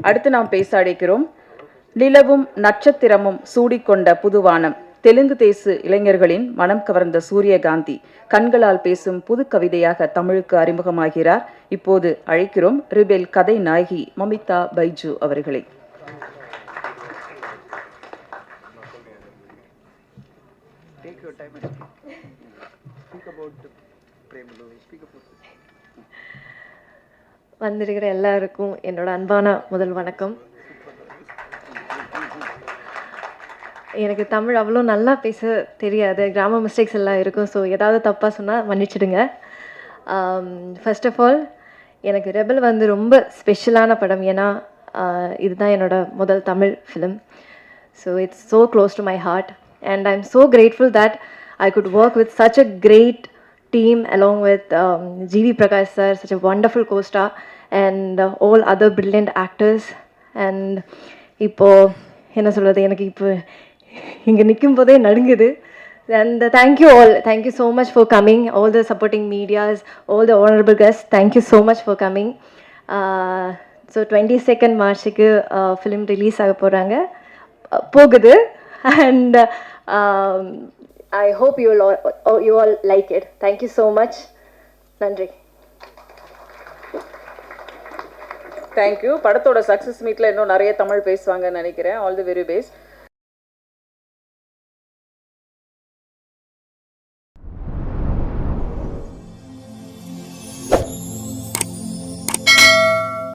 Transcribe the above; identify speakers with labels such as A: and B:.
A: அடுத்து நாம் பேச அழைக்கிறோம். நிலவும் நட்சத்திரமும் சூடிக்கொண்ட புதுவானம், தெலுங்கு தேச இளைஞர்களின் மனம் கவர்ந்த சூரியகாந்தி கண்களால் பேசும் புது கவிதையாக தமிழுக்கு அறிமுகமாகிறார். இப்போது அழைக்கிறோம் ரிபெல் கதை நாயகி மமிதா பைஜு அவர்களை.
B: வந்திருக்கிற எல்லாருக்கும் என்னோட அன்பான முதல் வணக்கம். எனக்கு தமிழ் அவ்வளோ நல்லா பேச தெரியாது, கிராமர் மிஸ்டேக்ஸ் எல்லாம் இருக்கும். ஸோ ஏதாவது தப்பாக சொன்னால் மன்னிச்சிடுங்க. ஃபர்ஸ்ட் ஆஃப் ஆல் எனக்கு ரெபல் வந்து ரொம்ப ஸ்பெஷலான படம். ஏன்னா இதுதான் என்னோட முதல் Tamil film. So it's so close to my heart and I am so grateful that I could work with such a great team along with G.V. Prakash sir, such a wonderful co-star, and all other brilliant actors. And இப்போ என்ன சொல்கிறது, எனக்கு இப்போ இங்கே நிற்கும் போதே நடுங்குது. And thank you so much for coming, all the supporting medias, all the honorable guests, thank you so much for coming. So 22nd மார்ச்சுக்கு film release ஆக போகுது. And I hope you all like it. Thank you so much. Nandri.
A: Thank you. படத்தோட success மீட்டில் இன்னும் நிறைய தமிழ் பேசுவாங்கன்னு நினைக்கிறேன். All the very best.